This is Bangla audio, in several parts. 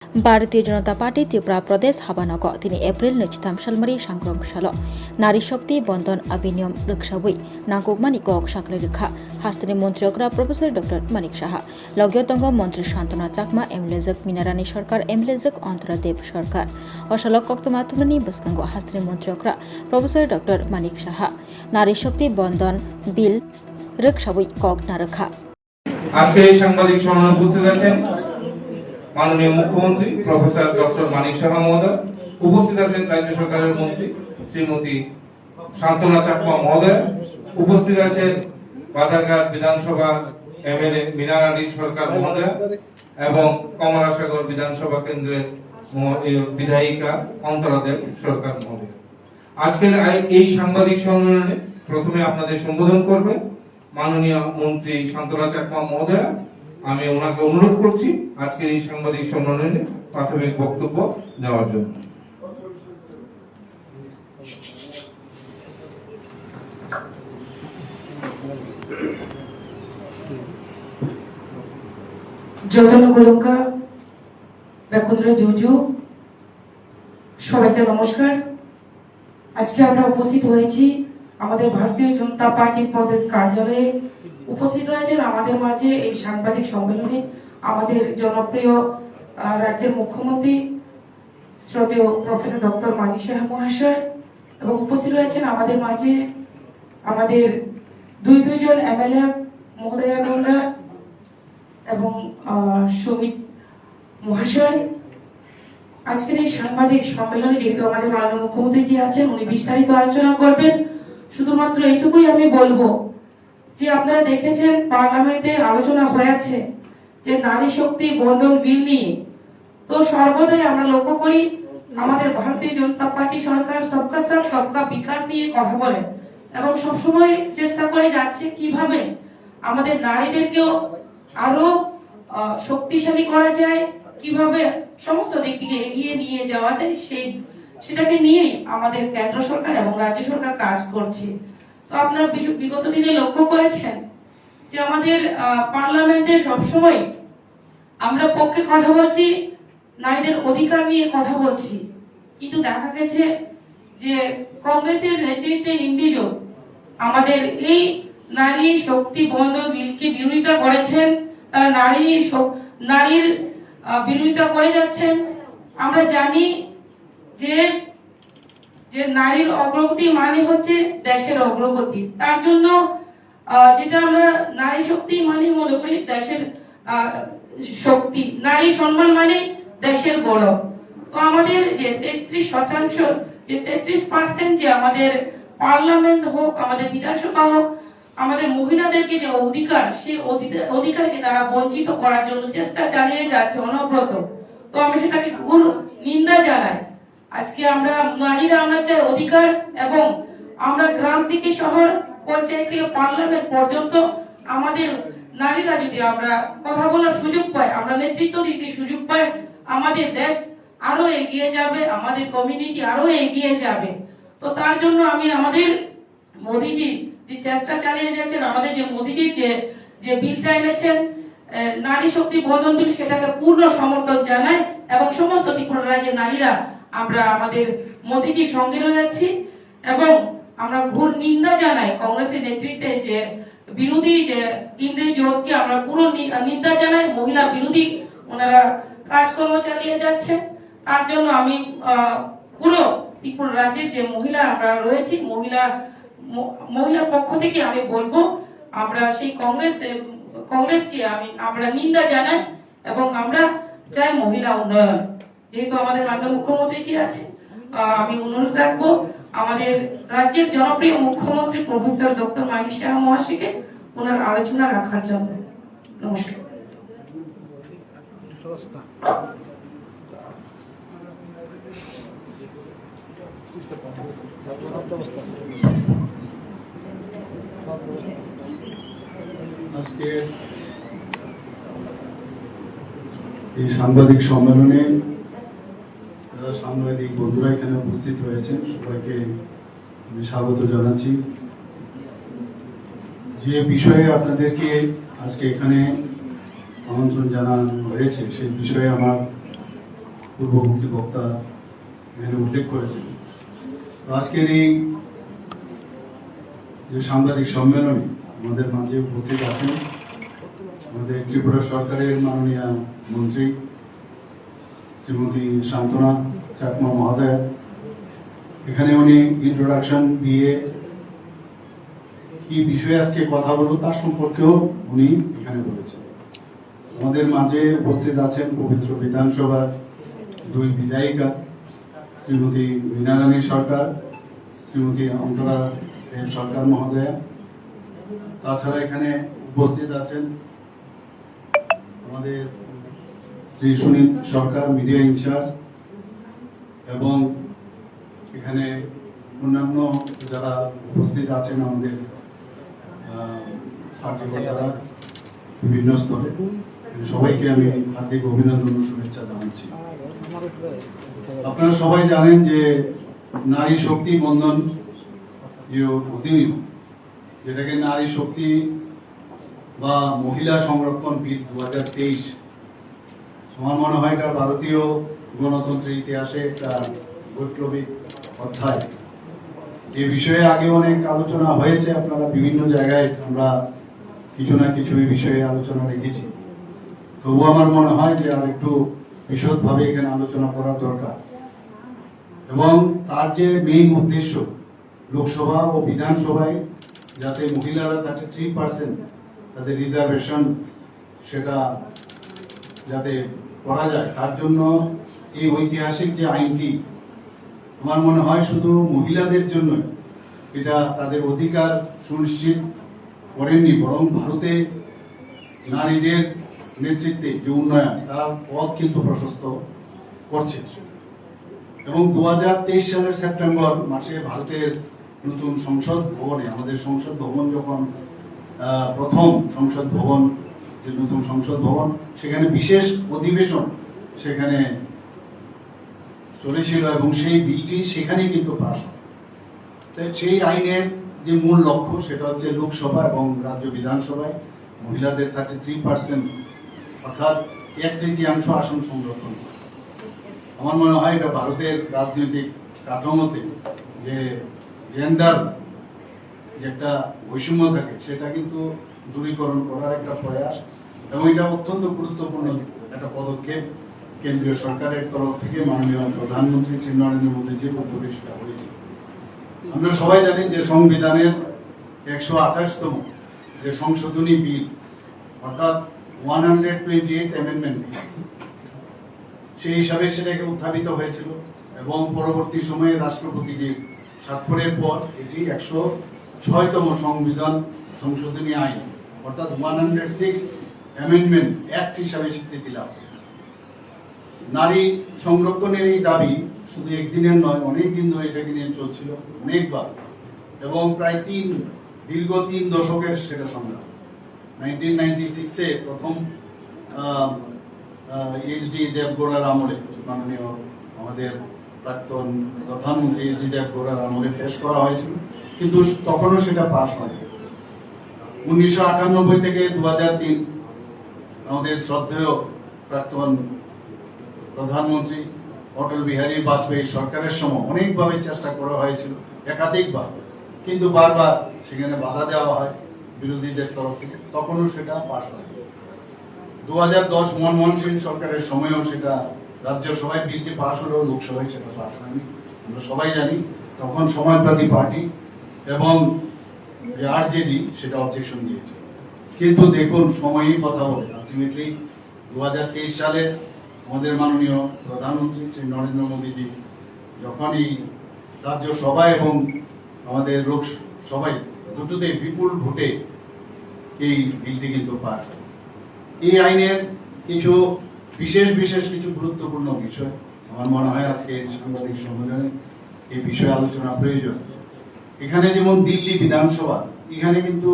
भारतीय जनता पार्टी त्रिपुरा प्रदेश हाबानग दिनै एप्रिल 23 सालमारि सांग्रांसाल नारी शक्ति बंधन अधिनियम रक्षाबुई नागौमानि कक साकले रेखा हास्तनि मंत्री अग्रा प्रोफेसर डॉक्टर मानिक साहा लगे दंग मंत्री शांतना चाकमा एमएलएजक मिनारानी सरकार एमएलएजक अंतरादेव सरकार अशालक कक्तमा थुमनि बसकांगो हास्तनि मंत्री अग्रा प्रोफेसर डॉक्टर मानिक साहा नारी शक्ति बंधन बिल रक्षाबुई कक नारखा আজকে এই সাংবাদিক সম্মেলনে উপস্থিত আছেন মাননীয় মুখ্যমন্ত্রী প্রফেসর ডক্টর মানিক সাহা মহোদয়, উপস্থিত আছেন রাজ্য সরকারের মন্ত্রী শ্রীমতী শান্তনা চাকমা মহোদয়, উপস্থিত আছেন বাধারঘাট বিধানসভা এমএলএ মিনারানী সরকার মহোদয় এবং কমলাসাগর বিধানসভা কেন্দ্রের বিধায়িকা অন্তরাদেব সরকার মহোদয়। আজকের এই সাংবাদিক সম্মেলনে প্রথমে আপনাদের সম্বোধন করবেন মাননীয় মন্ত্রী শান্তনা চাকমা মহোদয়। আমি ওনাকে অনুরোধ করছি আজকের এই সাংবাদিক সম্মেলনে প্রাথমিক বক্তব্য দেওয়ার জন্য। যতনগুলঙ্কা বেকুন্দ্রা জুজু সবাইকে নমস্কার। আজকে আমরা উপস্থিত হয়েছি আমাদের ভারতীয় জনতা পার্টির প্রদেশ কার্যালয়ে। উপস্থিত হয়েছেন আমাদের মাঝে এই সাংবাদিক সম্মেলনে আমাদের জনপ্রিয় রাজ্যের মুখ্যমন্ত্রী শ্রদ্ধেয় প্রফেসর ডক্টর মানিক সাহা মহাশয় এবং উপস্থিত রয়েছেন আমাদের মাঝে আমাদের দুইজন এমএলএ মহোদয়গণরা এবং সুমিত মহাশয়। আজকের এই সাংবাদিক সম্মেলনে যেহেতু আমাদের মাননীয় মুখ্যমন্ত্রী জি আছেন, উনি বিস্তারিত আলোচনা করবেন। শুধুমাত্র এইটুকুই আমি বলবো যে আপনারা দেখেছেন পার্লামেন্টে আলোচনা হয়েছে যে নারী শক্তি বন্ধন বিল নিয়ে। তো সর্বদাই আমরা লক্ষ্য করি আমাদের ভারতীয় জনতা পার্টি সরকার সবকা সাথ সবকা বিকাশ নিয়ে কথা বলে এবং সবসময় চেষ্টা করে যাচ্ছে কিভাবে আমাদের নারীদেরকেও আরো শক্তিশালী করা যায়, কিভাবে সমস্ত দিক থেকে এগিয়ে নিয়ে যাওয়া যায়, সেটাকে নিয়েই আমাদের কেন্দ্র সরকার এবং রাজ্য সরকার কাজ করছে। তো আপনারা বিগত দিনে লক্ষ্য করেছেন যে আমাদের পার্লামেন্টে সবসময় আমরা পক্ষে কথা বলছি, নারীদের অধিকার নিয়ে কথা বলছি, কিন্তু দেখা গেছে যে কংগ্রেসের নেতৃত্বে ইন্ডিজো আমাদের এই নারী শক্তি বন্ধন বিলকে বিরোধিতা করেছেন, তারা নারীর বিরোধিতা করে যাচ্ছেন। আমরা জানি যে নারীর অগ্রগতি মানে হচ্ছে দেশের অগ্রগতি। তার জন্য যেটা আমরা নারী শক্তি মানে মনে করি দেশের শক্তি, নারী সম্মান মানে দেশের গৌরব। তো আমাদের যে 33% যে 33% যে আমাদের পার্লামেন্ট হোক, আমাদের বিধানসভা হোক, আমাদের মহিলাদেরকে যে অধিকার, সেই অধিকারকে তারা বঞ্চিত করার জন্য চেষ্টা চালিয়ে যাচ্ছে অনবরত। তো আমি সেটাকে ঘোর নিন্দা জানাই। আজকে আমরা নারীরা আমরা চাই অধিকার, এবং আমরা গ্রাম থেকে শহর, পঞ্চায়েত থেকে পার্লামেন্ট পর্যন্ত আমাদের নারীরা যদি আমরা কথা বলার সুযোগ পাই, আমরা নেতৃত্ব দিতে সুযোগ পাই, আমাদের দেশ আরো এগিয়ে যাবে, আমাদের কমিউনিটি আরো এগিয়ে যাবে। তো তার জন্য আমি আমাদের মোদিজি যে চেষ্টা চালিয়ে যাচ্ছেন, আমাদের যে মোদিজি যে বিলটা এনেছেন নারী শক্তি বন্ধন বিল, সেটাকে পূর্ণ সমর্থন জানাই এবং সমস্ত ত্রিপুরা রাজ্যের নারীরা আমরা আমাদের মোদিজির সঙ্গে রয়েছি। এবং আমরা ঘোর নিন্দা জানাই কংগ্রেসের নেতৃত্বে যে বিরোধী যে ইংরেজি জোটকে আমরা পুরো নিন্দা জানাই। মহিলা বিরোধী ওনারা কাজকর্ম চালিয়ে যাচ্ছে। তার জন্য আমি পুরো ত্রিপুরা রাজ্যের যে মহিলা আমরা রয়েছি, মহিলার পক্ষ থেকে আমি বলবো আমরা সেই কংগ্রেসকে আমরা নিন্দা জানাই এবং আমরা চাই মহিলা উন্নয়ন। যেহেতু আমাদের মাননীয় মুখ্যমন্ত্রী জি আছে, আমি অনুরোধ রাখবো আমাদের রাজ্যের জনপ্রিয় মুখ্যমন্ত্রী প্রফেসর ডক্টর মানিক সাহা মহাশয়কে ওনার আলোচনা রাখার জন্য। নমস্কার। আজকে এই সাংবাদিক সম্মেলনে যারা সাংবাদিক বন্ধুরা এখানে উপস্থিত রয়েছেন সবাইকে আমি স্বাগত জানাচ্ছি। যে বিষয়ে আপনাদেরকে আজকে এখানে আমন্ত্রণ জানানো হয়েছে সেই বিষয়ে আমার পূর্ববর্তী বক্তা এখানে উল্লেখ করেছেন। তো আজকের এই যে সাংবাদিক সম্মেলনে আমাদের মাঝে উপস্থিত আছেন আমাদের ত্রিপুরা সরকারের মাননীয় মন্ত্রী শ্রীমতী শান্তনা চাকমা মহোদয়া। এখানে উনি ইন্ট্রোডাকশন দিয়ে কি বিষয়ে আজকে কথা বলবো তার সম্পর্কেও উনি এখানে বলেছেন। আমাদের মাঝে উপস্থিত আছেন পবিত্র বিধানসভার দুই বিধায়িকা শ্রীমতী মীনারানী সরকার, শ্রীমতী অন্তরা দেব সরকার মহোদয়া। তাছাড়া এখানে উপস্থিত আছেন আমাদের শ্রী সুনীত সরকার মিডিয়া ইনচার্জ, এবং এখানে অন্যান্য যারা উপস্থিত আছেন আমাদের কার্যকর্তারা বিভিন্ন স্তরে, সবাইকে আমি হার্দিক অভিনন্দন ও শুভেচ্ছা জানাচ্ছি। আপনারা সবাই জানেন যে নারী শক্তি বন্ধন অধিনিয়ম, যেটাকে নারী শক্তি বা মহিলা সংরক্ষণ বিল 2023, আমার মনে হয় এটা ভারতীয় গণতন্ত্রের ইতিহাসে একটা বৈপ্লবিক অধ্যায়। এ বিষয়ে আগে অনেক আলোচনা হয়েছে, আপনারা বিভিন্ন জায়গায় আমরা কিছু না কিছু এই বিষয়ে আলোচনা রেখেছি। তবু আমার মনে হয় যে আর একটু বিশদভাবে এখানে আলোচনা করা দরকার, এবং তার যে মেইন উদ্দেশ্য লোকসভা ও বিধানসভায় যাতে মহিলারা 33% তাদের রিজার্ভেশন সেটা যাতে করা যায়, তার জন্য এই ঐতিহাসিক যে আইনটি আমার মনে হয় শুধু মহিলাদের জন্য এটা তাদের অধিকার সুনিশ্চিত করেননি, বরং ভারতে নারীদের নেতৃত্বে যে উন্নয়ন তার পথ কিন্তু প্রশস্ত করছে। এবং 2023 সালের সেপ্টেম্বর মাসে ভারতের নতুন সংসদ ভবনে, আমাদের সংসদ ভবন যখন প্রথম সংসদ ভবন, যে নতুন সংসদ ভবন, সেখানে বিশেষ অধিবেশন সেখানে চলেছিল, এবং সেই বিলটি সেখানে কিন্তু পাস হয়। সেই আইনের যে মূল লক্ষ্য সেটা হচ্ছে লোকসভা এবং রাজ্য বিধানসভায় মহিলাদের 33%, অর্থাৎ 1/3 আসন সংরক্ষণ। আমার মনে হয় এটা ভারতের রাজনৈতিক কাঠামোতে যে জেন্ডার যে একটা বৈষম্য থাকে সেটা কিন্তু দূরীকরণ করার একটা প্রয়াস, এবং এটা অত্যন্ত গুরুত্বপূর্ণ একটা পদক্ষেপ কেন্দ্রীয় সরকারের তরফ থেকে মাননীয় প্রধানমন্ত্রী শ্রী নরেন্দ্র মোদীজির উদ্যোগে সেটা হয়েছে। আমরা সবাই জানি যে সংবিধানের 128তম যে সংশোধনী বিল, অর্থাৎ 128 অ্যামেন্ডমেন্ট, সেই হিসাবে সেটাকে উত্থাপিত হয়েছিল, এবং পরবর্তী সময়ে রাষ্ট্রপতিজির স্বাক্ষরের পর এটি 106তম সংবিধান সংশোধনী আইন, অর্থাৎ 106 অ্যামেন্ডমেন্ট অ্যাক্ট হিসাবে স্বীকৃতি লাভ। নারী সংরক্ষণের এই দাবি শুধু একদিনের নয়, অনেক দিন ধরে এটাকে নিয়ে চলছিল, অনেকবার, এবং প্রায় দীর্ঘ 3 দশকের সেটা সংগ্রাম। 1996-এ প্রথম এইচডি দেবগৌড়ার আমলে, মাননীয় আমাদের প্রাক্তন প্রধানমন্ত্রী এইচডি দেবগৌড়ার আমলে পেশ করা হয়েছিল, কিন্তু তখনও সেটা পাস হয়নি। 1998 থেকে 2003 আমাদের শ্রদ্ধেয় প্রাক্তন প্রধানমন্ত্রী অটল বিহারী বাজপেয়ী সরকারের সময় অনেকভাবে চেষ্টা করা হয়েছিল, একাধিকবার, কিন্তু বারবার সেখানে বাধা দেওয়া হয় বিরোধীদের তরফ থেকে, তখনও সেটা পাস হয়। 2010 মনমোহন সিং সরকারের সময়ও সেটা রাজ্যসভায় বিলটি পাস হলেও লোকসভায় সেটা পাস হয়নি। আমরা সবাই জানি তখন সমাজবাদী পার্টি এবং আরজেডি সেটা অবজেকশন দিয়েছে। কিন্তু দেখুন, সময়ই কথা বলে। আলটিমেটলি 2023 সালে আমাদের মাননীয় প্রধানমন্ত্রী শ্রী নরেন্দ্র মোদীজি যখনই রাজ্যসভা এবং আমাদের লোকসভায় দুটোতে বিপুল ভোটে এই বিলটি কিন্তু পাস হয়। এই আইনের কিছু বিশেষ কিছু গুরুত্বপূর্ণ বিষয় আমার মনে হয় আজকে সাংবাদিক সম্মেলনে এই বিষয়ে আলোচনা প্রয়োজন। এখানে যেমন দিল্লি বিধানসভা, এখানে কিন্তু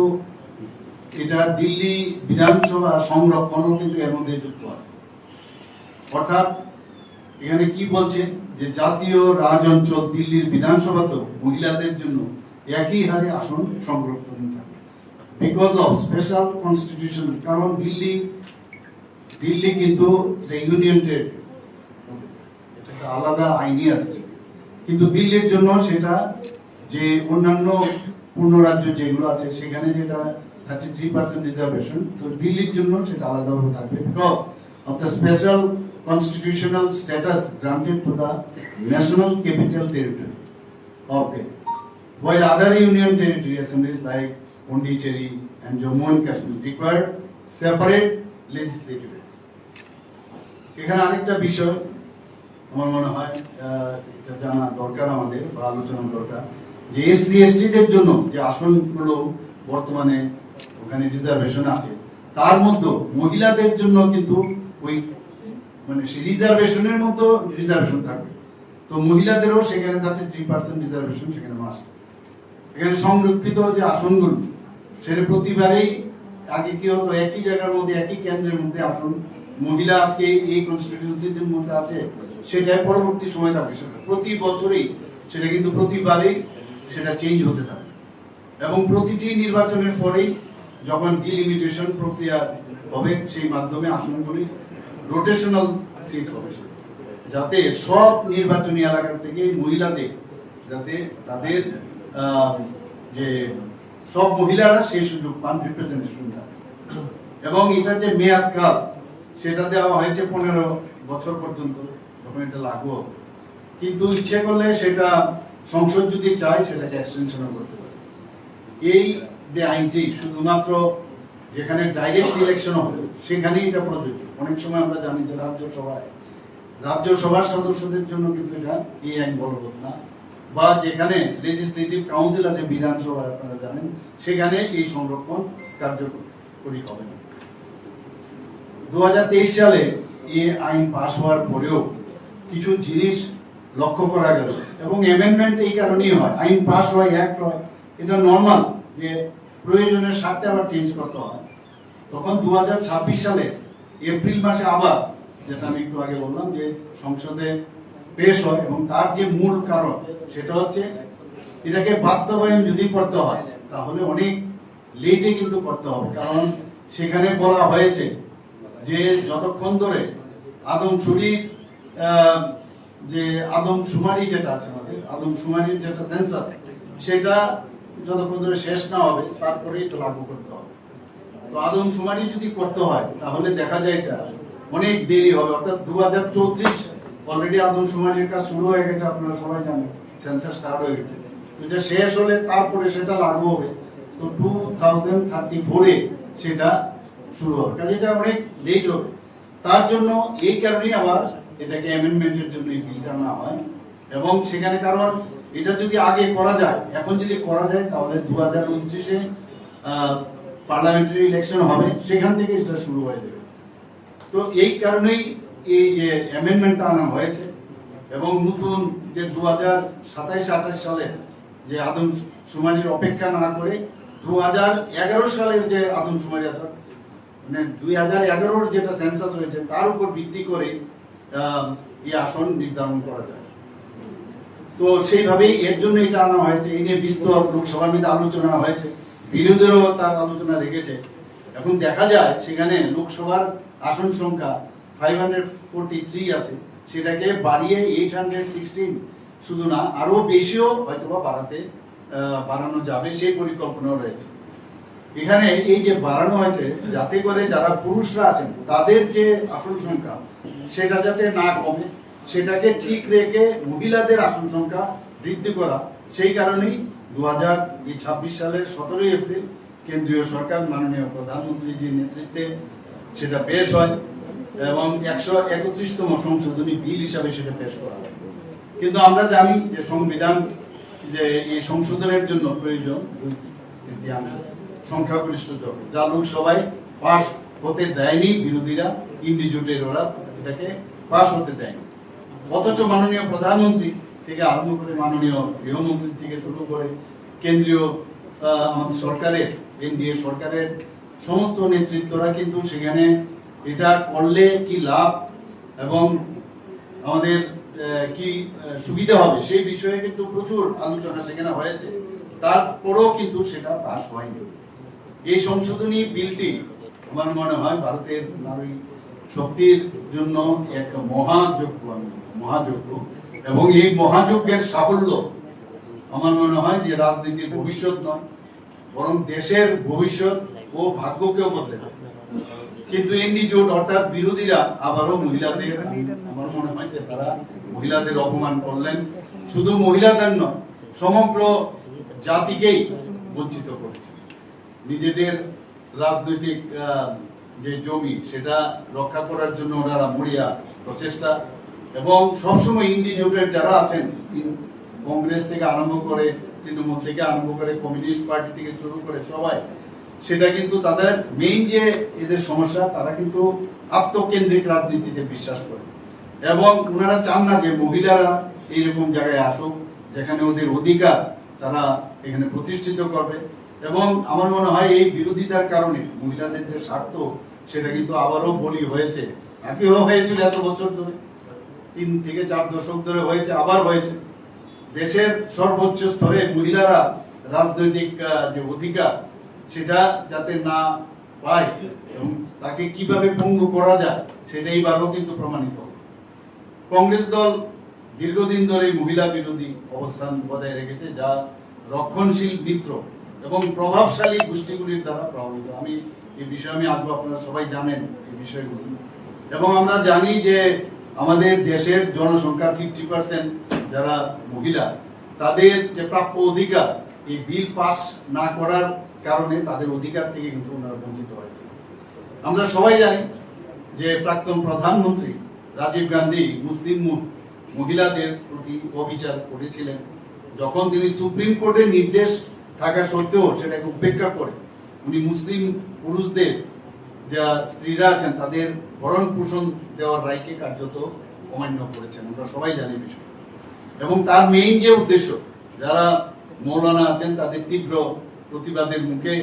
এটা দিল্লি বিধানসভা সংরক্ষণও কিন্তু এর মধ্যে যুক্ত আছে। অর্থাৎ এখানে কি বলছে যে জাতীয় রাজ অঞ্চল দিল্লির বিধানসভাতেও মহিলাদের জন্য একই হারে আসন সংরক্ষণ থাকে, বিকজ অফ স্পেশাল কনস্টিটিউশন। কারণ দিল্লি কিন্তু ইউনিয়ন টেরিটরি, একটা আলাদা আইনই আছে, কিন্তু দিল্লির জন্য সেটা যে অন্যান্য পূর্ণ রাজ্য যেগুলো আছে সেখানে যেটা 33% রিজার্ভেশন, তো দিল্লির জন্য সেটা আলাদাভাবে থাকবে because of the special constitutional status granted to the national capital territory of them, while other union territory assemblies like Pondicherry and Jammu and Kashmir require separate legislative acts. এখানে আরেকটা বিষয় আমার মনে হয় এটা জানা দরকার আমাদের বা আলোচনা দরকার, যে এসসি এসটিদের জন্য যে আসনগুলো বর্তমানে ওখানে রিজার্ভেশন আছে, তার মধ্যে মহিলাদের জন্য কিন্তু ওই মানে সেই রিজার্ভেশনের মতো রিজার্ভেশন থাকবে, তো মহিলাদেরও সেখানে 33% রিজার্ভেশন সেখানে মাস্ট। এখানে সংরক্ষিত যে আসনগুলো সেটা প্রতিবারেই আগে কি হতো, একই জায়গার মধ্যে একই কেন্দ্রের মধ্যে আসন মহিলা আজকে এই কনস্টিটিউয়েন্সিদের মধ্যে আছে, সেটাই পরবর্তী সময় থাকবে, সেটা প্রতি বছরই সেটা কিন্তু প্রতিবারেই সেটা চেঞ্জ হতে থাকে, এবং প্রতিটি নির্বাচনের পরেই যখন ডিলিমিটেশন প্রক্রিয়া হবে সেই মাধ্যমে আসনগুলি রোটেশনাল সিট হবে, যাতে সব নির্বাচনী এলাকা থেকে মহিলাদের যাতে তাদের যে সব মহিলারা সেই সুযোগ পান রিপ্রেজেন্টেশন, এবং এটার যে মেয়াদ কাল সেটা দেওয়া হয়েছে 15 বছর পর্যন্ত, যখন এটা লাগু হবে, কিন্তু ইচ্ছে করলে সেটা সংসদ যদি চায় সেটাকে এক্সটেনশন করতে পারে। এই যে আইনটি শুধুমাত্র যেখানে ডাইরেক্ট ইলেকশন হবে সেখানেই এটা প্রযোজ্য। অনেক সময় আমরা জানি যে রাজ্যসভার সদস্যদের জন্য কিন্তু এটা এই আইন বলবৎ না, বা যেখানে লেজিসলেটিভ কাউন্সিল আছে বিধানসভা আপনারা জানেন, সেখানে এই সংরক্ষণ কার্যকরী হবে না। 2023 সালে এই আইন পাশ হওয়ার পরেও কিছু জিনিস লক্ষ্য করা গেল, এবং অ্যামেন্ডমেন্ট এই কারণেই হয়, আইন পাশ হয়, অ্যাক্ট হয়, এটা নর্মাল যে প্রয়োজনের স্বার্থে আবার চেঞ্জ করতে হয়। তখন 2026 সালে এপ্রিল মাসে আবার, যেটা আমি একটু আগে বললাম, যে সংসদে পেশ হয়, এবং তার যে মূল কারণ সেটা হচ্ছে এটাকে বাস্তবায়ন যদি করতে হয় তাহলে অনেক লেটে কিন্তু করতে হবে, কারণ সেখানে বলা হয়েছে যে যতক্ষণ ধরে আদমশুমারি যেটা আছে আমাদের আদমশুমারির যেটা সেন্সাস সেটা যতক্ষণ ধরে শেষ না হবে তারপরে এটা লাগু করতে হবে। তো আদমশুমারি যদি করতে হয় তাহলে দেখা যায় এটা অনেক দেরি হবে, অর্থাৎ 2034 অলরেডি আদমশুমারির কাজ শুরু হয়ে গেছে, আপনারা সবাই জানেন, সেন্সাস স্টার্ট হয়ে গেছে, এটা শেষ হলে তারপরে সেটা লাগু হবে, তো 2034-এ সেটা শুরু হবে, কাজে এটা অনেক লেট হবে। তার জন্য এই কারণেই আবার এটাকে অ্যামেন্ডমেন্টের জন্য এই বিলটা আনা হয়, এবং সেখানে কারণ এটা যদি আগে করা যায়, এখন যদি করা যায় তাহলে 2029-এ পার্লামেন্টারি ইলেকশন হবে, সেখান থেকে এটা শুরু হয়ে যাবে। তো এই কারণেই এই যে অ্যামেন্ডমেন্টটা আনা হয়েছে, এবং নতুন যে 2027-28 সালে যে আদমশুমারির অপেক্ষা না করে 2011 সালের যে আদমশুমারি আছে, মানে 2011-র যেটা সেন্সাস হয়েছে তার উপর ভিত্তি করে এই আসন নির্ধারণ করা যায়। তো সেইভাবেই এর জন্য এটা আনা হয়েছে, এই নিয়ে বিস্তর লোকসভার মধ্যে আলোচনা হয়েছে, বিরোধীরাও তার আলোচনা রেখেছে। এখন দেখা যায় সেখানে লোকসভার আসন সংখ্যা 543 আছে, সেটাকে বাড়িয়ে 816 শুধু না আরো বেশিও হয়তোবা বাড়ানো যাবে, সেই পরিকল্পনা রয়েছে। এখানে এই যে বাড়ানো হয়েছে যাতে করে যারা পুরুষরা আছেন তাদের যে আসন সংখ্যা সেটা যাতে না কমে, সেটাকে ঠিক রেখে মহিলাদের আসন সংখ্যা বৃদ্ধি করা, সেই কারণেই 2026 সালের 17 এপ্রিল কেন্দ্রীয় সরকার মাননীয় প্রধানমন্ত্রীজির নেতৃত্বে সেটা পেশ হয়, এবং 131তম সংশোধনী বিল হিসাবে সেটা পেশ করা হয়। কিন্তু আমরা জানি যে সংবিধান যে এই সংশোধনের জন্য প্রয়োজন 2/3 সংখ্যাগরিষ্ঠ জোট, যা লোকসভায় পাশ হতে দেয়নি বিরোধীরা, ইন্ডিজোটের ওরা এটাকে পাশ হতে দেয়নি। অথচ মাননীয় প্রধানমন্ত্রী থেকে আরম্ভ করে মাননীয় গৃহমন্ত্রী থেকে শুরু করে কেন্দ্রীয় আমাদের সরকারের এনডিএ সরকারের সমস্ত নেতৃত্বরা কিন্তু সেখানে এটা করলে কি লাভ এবং আমাদের কি সুবিধা হবে সেই বিষয়ে কিন্তু প্রচুর আলোচনা সেখানে হয়েছে, তারপরেও কিন্তু সেটা পাস হয়নি। এই সংশোধনী বিলটি আমার মনে হয় ভারতের নারী শক্তির জন্য এক মহাযজ্ঞ এবং এই মহাযজ্ঞের সাফল্য আমার মনে হয় যে রাজনীতির ভবিষ্যৎ নয়, বরং দেশের ভবিষ্যৎ ও ভাগ্যকেও বদলে দেবে। কিন্তু এনডি জোট অর্থাৎ বিরোধীরা আবারও মহিলাদের, আমার মনে হয় যে তারা মহিলাদের অপমান করলেন। শুধু মহিলাদের নয়, সমগ্র জাতিকেই বঞ্চিত করেছে। নিজেদের রাজনৈতিক যে জমি সেটা রক্ষা করার জন্য ওনারা মরিয়া প্রচেষ্টা, এবং সবসময় ইন্ডি জোটের যারা আছেন, কংগ্রেস থেকে আরম্ভ করে, তৃণমূল থেকে আরম্ভ করে, কমিউনিস্ট পার্টি থেকে শুরু করে সবাই, সেটা কিন্তু তাদের মেইন যে এদের সমস্যা, তারা কিন্তু আত্মকেন্দ্রিক রাজনীতিতে বিশ্বাস করে এবং ওনারা চান না যে মহিলারা এইরকম জায়গায় আসুক যেখানে ওদের অধিকার তারা এখানে প্রতিষ্ঠিত করবে। এবং আমার মনে হয় এই বিরোধিতার কারণে মহিলাদের যে স্বার্থ সেটা কিন্তু আবারও বলি হয়েছে। আগেও হয়েছিল এত বছর ধরে, 3 থেকে 4 দশক ধরে হয়েছে, আবার হয়েছে। দেশের সর্বোচ্চ স্তরে মহিলারা রাজনৈতিক যে অধিকার সেটা যাতে না পায় এবং তাকে কিভাবে পঙ্গু করা যায় সেটা এইবারও কিন্তু প্রমাণিত। কংগ্রেস দল দীর্ঘদিন ধরে মহিলা বিরোধী অবস্থান বজায় রেখেছে, যা রক্ষণশীল মিত্র এবং প্রভাবশালী গোষ্ঠীগুলির দ্বারা প্রভাবিত। আমি এই বিষয়ে আসবো, আপনারা সবাই জানেন এই বিষয়গুলি। এবং আমরা জানি যে আমাদের দেশের জনসংখ্যার 50% যারা মহিলা, তাদের যে প্রাপ্য অধিকার এই বিল পাস না করার কারণে তাদের অধিকার থেকে কিন্তু ওনারা বঞ্চিত হয়েছে। আমরা সবাই জানি যে প্রাক্তন প্রধানমন্ত্রী রাজীব গান্ধী মুসলিম মহিলাদের প্রতি অবিচার করেছিলেন, যখন তিনি সুপ্রিম কোর্টের নির্দেশ থাকা সত্ত্বেও সেটাকে উপেক্ষা করে উনি মুসলিম পুরুষদের যা স্ত্রীরা আছেন তাদের ভরণ পোষণ দেওয়ার রায়কে কার্যত অমান্য করেছেন। আমরা সবাই জানি বিষয়। এবং তার মেইন যে উদ্দেশ্য, যারা মৌলানা আছেন তাদের তীব্র প্রতিবাদের মুখে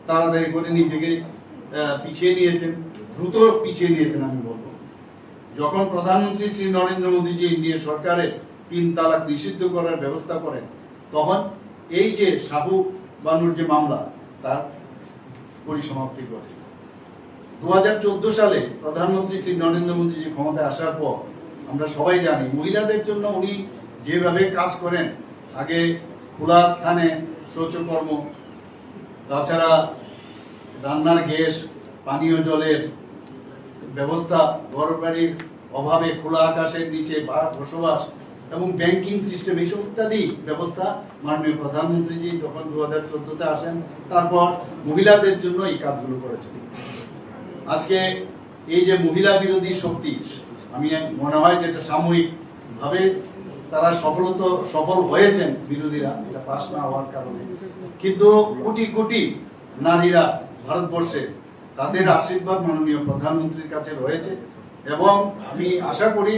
তাড়াতাড়ি করে নিজেকে পিছিয়ে নিয়েছেন, দ্রুত পিছিয়ে নিয়েছেন। আমি বলবো, যখন প্রধানমন্ত্রী শ্রী নরেন্দ্র মোদীজি ইন্ডিয়া সরকারের 3 তালাক নিষিদ্ধ করার ব্যবস্থা করেন, তখন এই যে সাবু বানুর যে মামলা তার পরিসমাপ্তি করে। 2014 সালে প্রধানমন্ত্রী শ্রী নরেন্দ্র মোদীজি ক্ষমতায় আসার পর আমরা সবাই জানি মহিলাদের জন্য উনি যেভাবে কাজ করেন, আগে খোলা স্থানে শৌচকর্ম, তাছাড়া রান্নার গ্যাস, পানীয় জলের ব্যবস্থা, ঘরবাড়ির অভাবে খোলা আকাশের নিচে বসবাস এবং ব্যাংকিং সিস্টেম, এইসব ইত্যাদি ব্যবস্থা মাননীয় প্রধানমন্ত্রীজি যখন 2014-তে আসেন তারপর মহিলাদের জন্য এই কাজগুলো করেছেন। আজকে এই যে মহিলা বিরোধী শক্তি, আমি মনে হয় যে এটা সাময়িক ভাবে তারা সফল হয়েছেন বিরোধীরা, এটা পাস না হওয়ার কারণে, কিন্তু কোটি কোটি নারীরা ভারতবর্ষে তাদের আশীর্বাদ মাননীয় প্রধানমন্ত্রীর কাছে রয়েছে এবং আমি আশা করি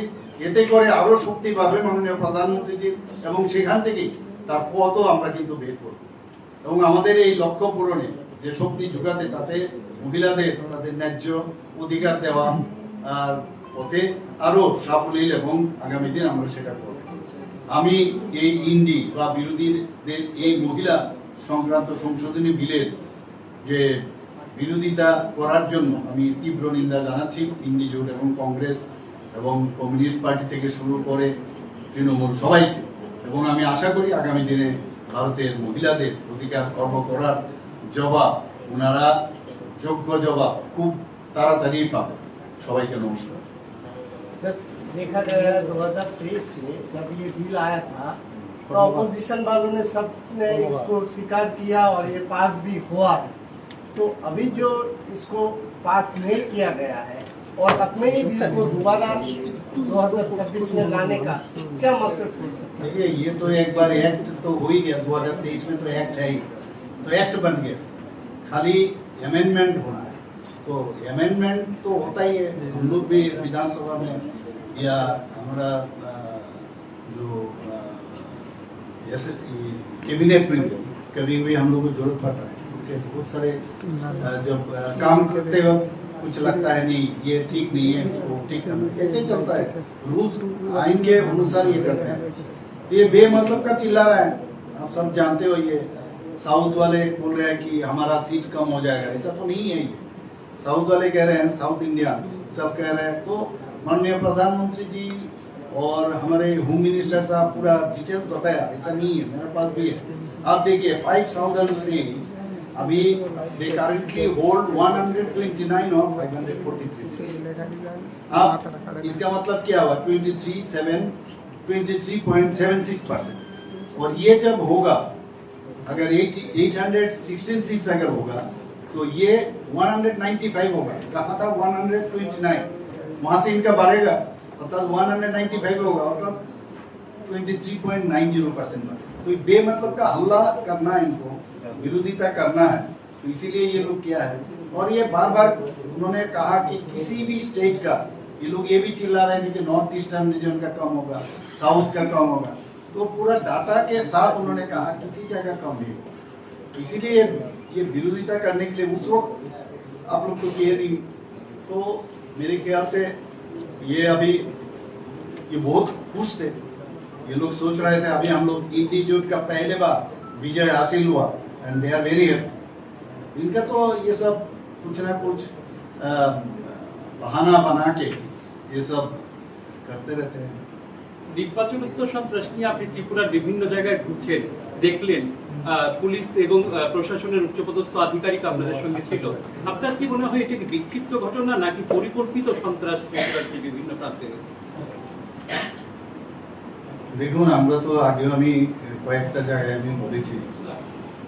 এতে করে আরো শক্তি পাবে মাননীয় প্রধানমন্ত্রীজির এবং সেখান থেকেই তার পথও আমরা কিন্তু বের করব এবং আমাদের এই লক্ষ্য পূরণে যে শক্তি যোগাতে, তাতে মহিলাদের তাদের ন্যায্য অধিকার দেওয়া আর পথে আরো সাফল্য এবং আগামী দিন আমরা সেটা করব। আমি এই ইন্ডি বা বিরোধীদের এই মহিলা সংক্রান্ত সংশোধনী বিলের যে বিরোধিতা করার জন্য আমি তীব্র নিন্দা জানাচ্ছি ইন্ডি জোট এবং কংগ্রেস এবং কমিউনিস্ট পার্টি থেকে শুরু করে তৃণমূল সবাইকে, এবং আমি আশা করি আগামী দিনে ভারতের মহিলাদের অধিকার খর্ব করার জবাব ওনারা যোগ্য জবাব খুব তাড়াতাড়ি পাবে। সবাইকে নমস্কার। सर, देखा गया 2023 में जब ये बिल आया था तो अपोजिशन वालों ने सबने इसको स्वीकार किया और ये पास भी हुआ। तो अभी जो इसको पास नहीं किया गया है और अपने ही बिल को दोबारा 2026 में लाने का क्या मकसद हो सकता है? देखिए, ये तो एक बार एक्ट तो हो ही गया, 2023 में तो एक्ट है ही, तो एक्ट बन गया, खाली अमेंडमेंट होना है। तो अमेंडमेंट तो होता ही है, हम लोग भी विधानसभा में या हमारा जो ऐसे कैबिनेट में कभी भी हम लोग को जरूरत पड़ता है, क्योंकि बहुत सारे जब काम करते वक्त कुछ लगता है नहीं ये ठीक नहीं है, इसको ठीक करना, ऐसे चलता है, रूल्स आइन के अनुसार ये करते हैं। ये बेमतलब का चिल्ला रहा है, आप सब जानते हो। ये साउथ वाले बोल रहे हैं कि हमारा सीट कम हो जाएगा, ऐसा तो नहीं है। साउथ वाले कह रहे हैं, साउथ इंडिया सब कह रहे हैं। तो माननीय प्रधानमंत्री जी और हमारे होम मिनिस्टर साहब पूरा डिटेल्स बताया, ऐसा नहीं है, मेरे पास भी है। आप देखिए 5000 से अभी दे करंटली होल्ड 129 और 543 सीट्स। अब इसका मतलब क्या हुआ? 23.76%। और ये जब होगा, अगर 816 सीट्स अगर होगा तो ये 195 होगा। कहा था 129, वहां से इनका बढ़ेगा, अर्थात 195 होगा, मतलब 23.90%। तो बेमतलब का हल्ला करना है, इनको विरोधिता करना है, तो इसीलिए ये लोग किया है। और ये बार बार उन्होंने कहा कि किसी भी स्टेट का, ये लोग ये भी चिल्ला रहे थे कि नॉर्थ ईस्टर्न रीजन का कम होगा, साउथ का कम होगा, तो पूरा डाटा के साथ उन्होंने कहा किसी जगह कम नहीं होगा। तो इसीलिए ये विरोधिता करने के लिए उस वक्त आप लोग तो किए नहीं। तो मेरे ख्याल से ये अभी ये बहुत खुश थे, ये लोग सोच रहे थे अभी हम लोग इंस्टीट्यूट का पहले बार विजय हासिल हुआ, and they are very happy. इनका तो ये सब कुछ ना कुछ बहाना बना के ये सब करते रहते हैं। নির্বাচনোত্তর সন্ত্রাস নিয়ে আপনি ত্রিপুরার বিভিন্ন জায়গায় ঘুরছেন, দেখলেন পুলিশ এবং প্রশাসনের উচ্চপদস্থ আধিকারিক আপনাদের সঙ্গে ছিল। আপনার কি মনে হয় এটা কি বিক্ষিপ্ত ঘটনা নাকি পরিকল্পিত সন্ত্রাস ত্রিপুরার যে বিভিন্ন প্রান্তে রয়েছে? দেখুন, আমরা তো আগেও আমি কয়েকটা জায়গায় আমি বলেছি,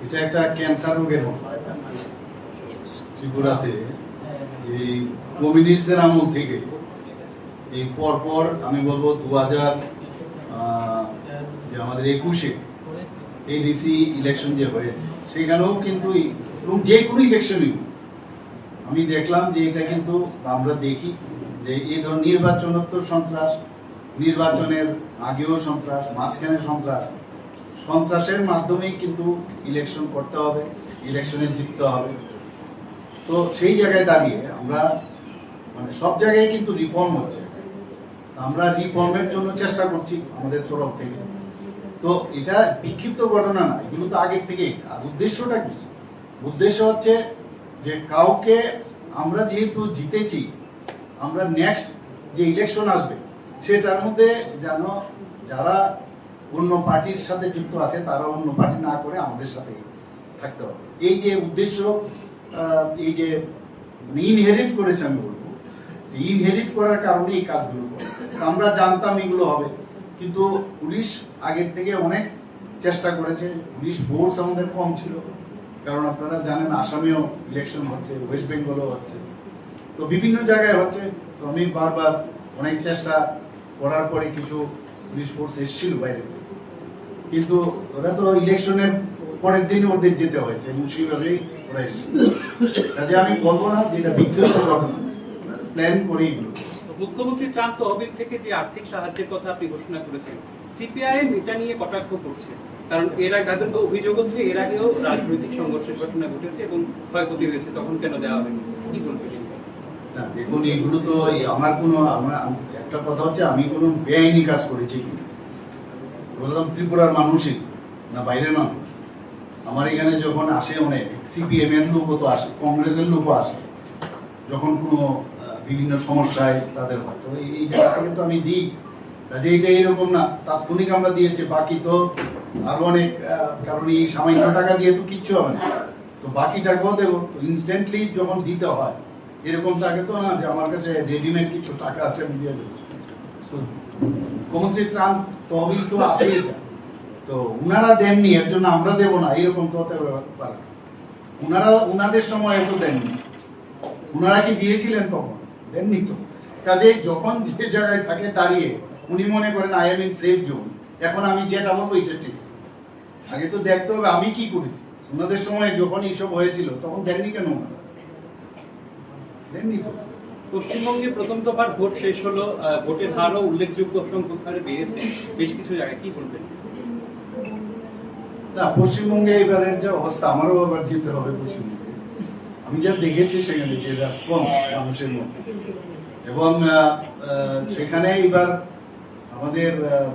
এটা একটা ক্যান্সার রোগের মতো ত্রিপুরাতে। এই কমিউনিস্টদের আমল থেকে এই পরপর আমি বলবো 2000 যে আমাদের 21-এ এডিসি ইলেকশন যে হয়েছে, সেখানেও কিন্তু যে কোনো ইলেকশনই আমি দেখলাম যে এটা কিন্তু আমরা দেখি যে এই ধরনের নির্বাচনোত্তর সন্ত্রাস, নির্বাচনের আগেও সন্ত্রাস, মাঝখানে সন্ত্রাস, সন্ত্রাসের মাধ্যমেই কিন্তু ইলেকশন করতে হবে, ইলেকশনে জিততে হবে। তো সেই জায়গায় দাঁড়িয়ে আমরা মানে সব জায়গায় কিন্তু রিফর্ম হচ্ছে, আমরা রিফর্মের জন্য চেষ্টা করছি আমাদের তরফ থেকে। তো এটা বিক্ষিপ্ত ঘটনা না, এগুলো তো আগের থেকেই। আর উদ্দেশ্যটা কি? উদ্দেশ্য হচ্ছে যে কাউকে আমরা যেহেতু জিতেছি, আমরা নেক্সট যে ইলেকশন আসবে সেটার মধ্যে যেন যারা অন্য পার্টির সাথে যুক্ত আছে তারা অন্য পার্টি না করে আমাদের সাথে থাকতে হবে। এই যে উদ্দেশ্য, এই যে ইনহেরিট করেছে, আমি বলবো ইনহেরিট করার কারণে এই কাজগুলো করে। আমরা জানতাম এগুলো হবে, কিন্তু পুলিশ আগের থেকে অনেক চেষ্টা করেছে। পুলিশ ফোর্স আমাদের কম ছিল, কারণ আপনারা জানেন আসামেও ইলেকশন হচ্ছে, ওয়েস্ট বেঙ্গলও হচ্ছে, তো বিভিন্ন জায়গায় হচ্ছে। তো আমি বারবার অনেক চেষ্টা করার পরে কিছু পুলিশ ফোর্স এসেছিল বাইরে, কিন্তু ওরা তো ইলেকশনের পরের দিন ওদের যেতে হয়েছে এবং সেইভাবেই ওরা এসেছিল। কাজে আমি বলবো না যে এটা বিক্ষিপ্ত ঘটনা, প্ল্যান করে এগুলো। মুখ্যমন্ত্রী ট্রাম্প তহবিল থেকে যে আর্থিক সাহায্যের কথা আপনি ঘোষণা করেছেন, সিপিআইএম এটা নিয়ে কটাক্ষ করছে, কারণ এর আগে তাদের অভিযোগ হচ্ছে এর আগেও রাজনৈতিক সংঘর্ষের ঘটনা ঘটেছে এবং ক্ষয়ক্ষতি হয়েছে, তখন কেন দেওয়া হয়নি? কি বলবেন? না দেখুন, এগুলো তো আমার কোনো একটা কথা হচ্ছে আমি কোনো বেআইনি কাজ করেছি বললাম ত্রিপুরার মানুষই না বাইরের মানুষ। আমার এখানে যখন আসে অনেক সিপিএম এর লোকও তো আসে, কংগ্রেসের লোকও আসে, যখন কোনো বিভিন্ন সমস্যায় তাদের হয়, তো এই জায়গা থেকে তো আমি দিই। কাজে এটা এরকম না তাৎক্ষণিক আমরা দিয়েছি, বাকি তো আরো অনেক, কারণ এই সামান্য টাকা দিয়ে তো কিচ্ছু হবে না, তো বাকি টাকাও দেবো। তো ইনস্ট্যান্টলি যখন দিতে হয় এরকম থাকে তো না যে আমার কাছে রেডিমেড কিছু টাকা আছে আমি দিয়ে দেবো। মুখ্যমন্ত্রী ত্রাণ তহবিল তো আছে, এটা তো উনারা দেননি এর জন্য আমরা দেবো না, এরকম তো হতে পারে। উনাদের সময় এত দেননি, উনারা কি দিয়েছিলেন তখন? দেননি তো। কাজে যখন যে জায়গায় থাকে দাঁড়িয়ে উনি মনে করেন I am in safe zone, এখন আমি যেটা বলবো এটা ঠিক। আগে তো দেখতে হবে আমি কি করেছি। ওনাদের সময় যখন এইসব হয়েছিল তখন দেননি কেন? ওনারা দেননি তো। পশ্চিমবঙ্গে প্রথম দফার ভোট শেষ হলো, ভোটের হারও উল্লেখযোগ্য সংখ্যক হারে বেড়েছে বেশ কিছু জায়গায়, কি বলবেন? না, পশ্চিমবঙ্গে এবারের যে অবস্থা, আমারও আবার যেতে হবে পশ্চিমবঙ্গে। আমি যা দেখেছি সেখানে যে রেসপন্স মানুষের মধ্যে, এবং সেখানে এবার আমাদের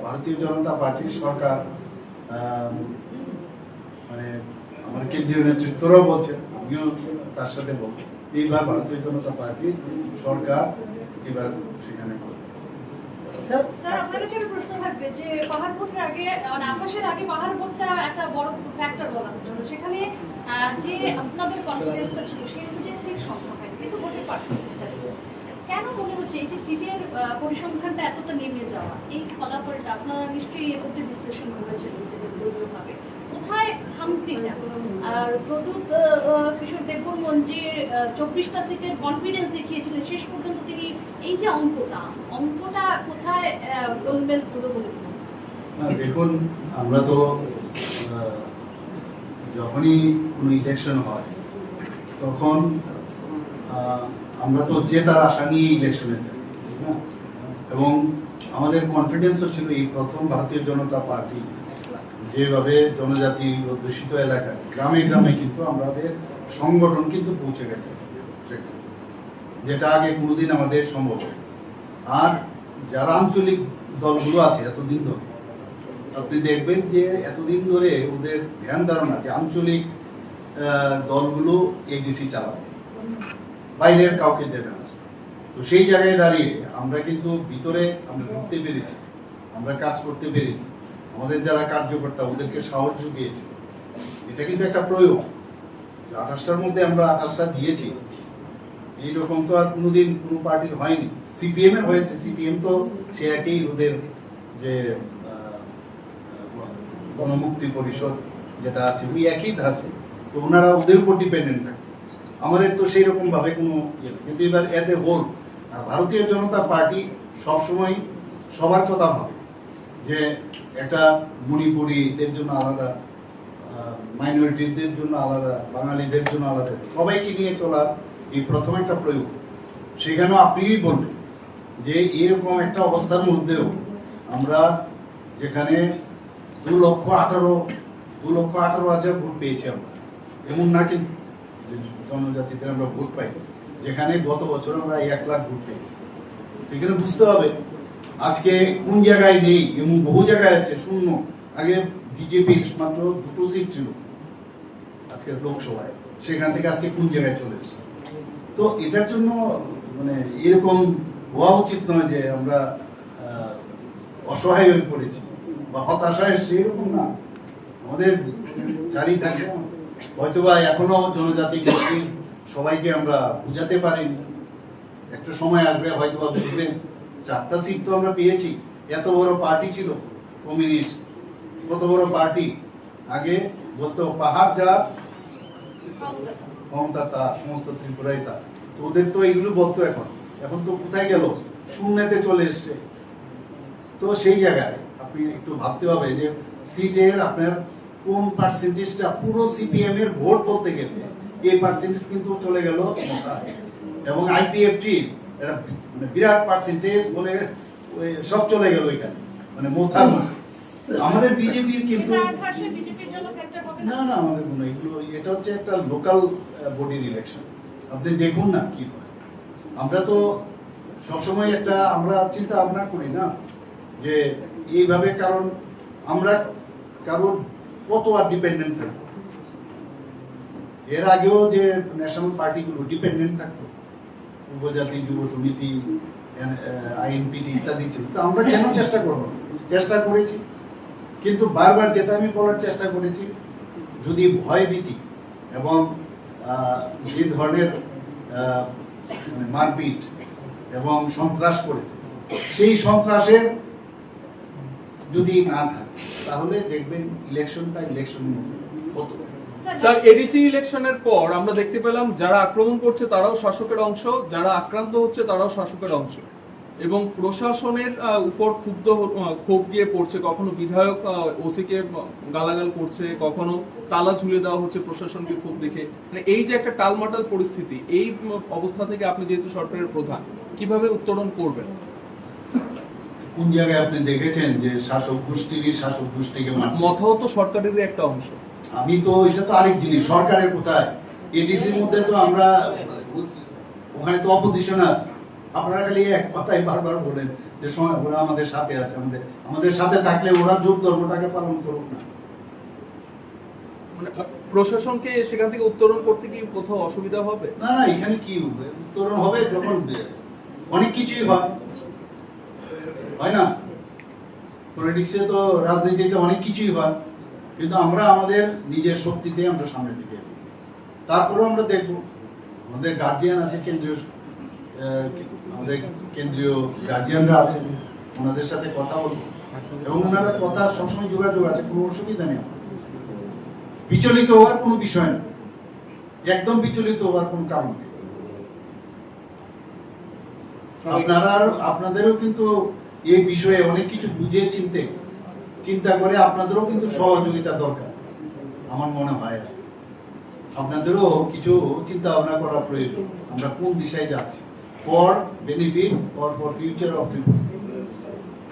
ভারতীয় জনতা পার্টির সরকার, মানে আমার কেন্দ্রীয় নেতৃত্বরাও বলছেন, আমিও তার সাথে বলবো, এইবার ভারতীয় জনতা পার্টি সরকার এবার সেখানে করবে। স্যার আপনার কাছে একটা প্রশ্ন থাকবে যে পাহাড় ভোটের আগে মানে আকাশের আগে পাহাড় ভোটটা একটা বড় ফ্যাক্টর বলা হচ্ছিল, সেখানে যে আপনাদের কনফিডেন্সটা ছিল সেই অনুযায়ী সিট সংখ্যা হয় কিন্তু ভোটের পার্সেন্টেজটা কেন মনে হচ্ছে এই যে সিটের পরিসংখ্যানটা এতটা নেমে যাওয়া, এই ফলাফলটা আপনারা নিশ্চয়ই এর মধ্যে বিশ্লেষণ করেছেন নিজেদের দলীয়ভাবে, কোথায় খামতিটা? আর প্রদ্যুৎ কিশোর দেববর্মন যে 24টা সিটের কনফিডেন্স দেখিয়েছিলেন, শেষ পর্যন্ত তিনি এই যে অঙ্কটা কোথায় গোলমেল হলো বলে মনে হচ্ছে? দেখুন, আমরা তো যখনই কোনো ইলেকশন হয় তখন আমরা তো জেতার আশা নিয়ে ইলেকশনে যাই, ঠিক না? এবং আমাদের কনফিডেন্সও ছিল এই প্রথম ভারতীয় জনতা পার্টি যেভাবে জনজাতি অধ্যুষিত এলাকায় গ্রামে গ্রামে কিন্তু আমাদের সংগঠন কিন্তু পৌঁছে গেছে, যেটা আগে কোনোদিন আমাদের সম্ভব হয়। আর যারা আঞ্চলিক দলগুলো আছে এতদিন ধরে, আপনি দেখবেন যে এতদিন ধরে ওদের ধ্যান ধারণা যে আঞ্চলিক দলগুলো এডিসি চালাবে, বাইরের কাউকে দেবে না। তো সেই জায়গায় দাঁড়িয়ে আমরা কিন্তু ভিতরে আমরা ঢুকতে পেরেছি, আমরা কাজ করতে পেরেছি, আমাদের যারা কার্যকর্তা ওদেরকে সাহস জুগিয়েছে। এটা কিন্তু একটা প্রয়োগ। 28টার মধ্যে আমরা 28টা দিয়েছি, এইরকম তো আর কোনোদিন কোনো পার্টির হয়নি। সিপিএম এর হয়েছে, সিপিএম তো সে একই ওদের যে গণমুক্তি পরিষদ যেটা আছে ওই একই ধাঁচে, তো ওনারা ওদের উপর ডিপেন্ডেন্ট থাকে। আমাদের তো সেই রকম ভাবে কোনো কিন্তু এবার এজ এ হোল ভারতীয় জনতা পার্টি সবসময় সবার কথা ভাবে যে একটা মণিপুরীদের জন্য আলাদা, মাইনরিটিদের জন্য আলাদা, বাঙালিদের জন্য আলাদা, সবাইকে নিয়ে চলা এই প্রথম একটা প্রয়োগ। সেখানেও আপনিই বললেন যে এরকম একটা অবস্থার মধ্যেও আমরা যেখানে 2,18,000 ভোট পেয়েছি আমরা, এমন না কিন্তু জনজাতিতে আমরা ভোট পাই, যেখানে গত বছর আমরা 1 লাখ ভোট পেয়েছি। এখানে বুঝতে হবে আজকে কোন জায়গায় নেই, এমন বহু জায়গায় আছে শূন্য। আগে বিজেপির মাত্র 2টো সিট ছিল আজকে লোকসভায়, সেখান থেকে আজকে কোন জায়গায় চলে এসেছে। তো এটার জন্য মানে এরকম হওয়া উচিত নয় যে আমরা অসহায় হয়ে পড়েছি বা হতাশা এসছে, এরকম না। আমাদের জারি থাকে হয়তোবা এখনো জনজাতি গোষ্ঠী সবাইকে আমরা বুঝাতে পারিনি, একটা সময় আসবে হয়তোবা বুঝবেন। 4টা সিট তো আমরা পেয়েছি, এত বড় পার্টি ছিল কমিউনিস্ট, কত বড় পার্টি। আগে বলতো পাহাড় যা ক্ষমতা তার, সমস্ত ত্রিপুরাই তার। তো ওদের তো এগুলো বলতো, এখন তো কোথায় গেল, শূন্যতে চলে এসছে। তো সেই জায়গায় আপনি একটু ভাবতে হবে যে সিটের আপনার কোন পার্সেন্টেজটা, পুরো সিপিএম এর ভোট বলতে গেলে এই পার্সেন্টেজ কিন্তু চলে গেল এবং আইপিএফটি এটা বিরাট পার্সেন্টেজ বলে সব চলে গেল এখানে, মানে মোথার। আমাদের বিজেপির কিন্তু না না আমাদের কোনো এগুলো, এটা হচ্ছে একটা লোকাল বডির ইলেকশন। আপনি দেখুন না কি হয়। আমরা তো সবসময় একটা আমরা চিন্তা ভাবনা করি না যে এইভাবে, কারণ আমরা কারণ কত আর ডিপেন্ডেন্ট থাকবো। এর আগেও যে ন্যাশনাল পার্টিগুলো ডিপেন্ডেন্ট থাকতো, উপজাতি যুব সমিতি, আইএনপিটি ইত্যাদি ছিল, তো আমরা কেন চেষ্টা করবো? চেষ্টা করেছি, কিন্তু বারবার যেটা আমি বলার চেষ্টা করেছি, যদি ভয় ভীতি এবং যে ধরনের মারপিট এবং সন্ত্রাস করেছে, সেই সন্ত্রাসের যদি না থাকে তাহলে দেখবেন ইলেকশনটা ইলেকশনের মধ্যে হতো। স্যার, এডিসি ইলেকশনের পর আমরা দেখতে পেলাম যারা আক্রমণ করছে তারাও শাসকের অংশ, যারা আক্রান্ত হচ্ছে তারাও শাসকের অংশ, এবং প্রশাসনের উপর ক্ষোভ গিয়ে পড়ছে। কখনো বিধায়ক ওসিকে গালাগাল করছে, কখনো তালা ঝুলে দেওয়া হচ্ছে প্রশাসনকে ক্ষোভ দেখে। মানে এই যে একটা টালমাটাল পরিস্থিতি, এই অবস্থা থেকে আপনি যেহেতু সরকারের প্রধান, কিভাবে উত্তরণ করবেন? কোন জায়গায় আপনি দেখেছেন যে শাসক গোষ্ঠীকে মথাও তো সরকারেরই একটা অংশ। আমি তো এটা তো আরেক জিনিস, সরকারের কোথায়? এডিসির মধ্যে তো আমরা ওখানে তো অপোজিশন আছে। আপনারা খালি এক কথাই বারবার বলেন যে ওরা আমাদের সাথে আছে, আমাদের সাথে থাকলে ওরা যোগ ধর্মটাকে পালন করুক না। মানে প্রশাসনকে সেখান থেকে উত্তরণ করতে কি কোথাও অসুবিধা হবে? না না, এখানে কি উত্তরণ হবে যখন অনেক কিছুই হয় না? পলিটিক্সে তো, রাজনীতিতে অনেক কিছুই হয়, কিন্তু আমরা আমাদের নিজের শক্তিতে আমরা সামনে দিকে এগোই। তারপরেও আমরা দেখবো, আমাদের গার্জিয়ান আছে, আমাদের কেন্দ্রীয় গার্জিয়ানরা আছেন, ওনাদের সাথে কথা বলবো এবং ওনারা কথা সবসময় যোগাযোগ আছে, কোনো অসুবিধা নেই। বিচলিত হওয়ার কোনো বিষয় না, একদম বিচলিত হওয়ার কোনো কারণ নেই। আপনাদেরও কিন্তু এই বিষয়ে অনেক কিছু বুঝে চিন্তা করে আপনাদেরও কিন্তু সহযোগিতা দরকার আমার মনে হয়। আপনাদেরও কিছু চিন্তা ভাবনা করা প্রয়োজন, আমরা কোন দিশায় যাচ্ছি, for benefit or for future of people.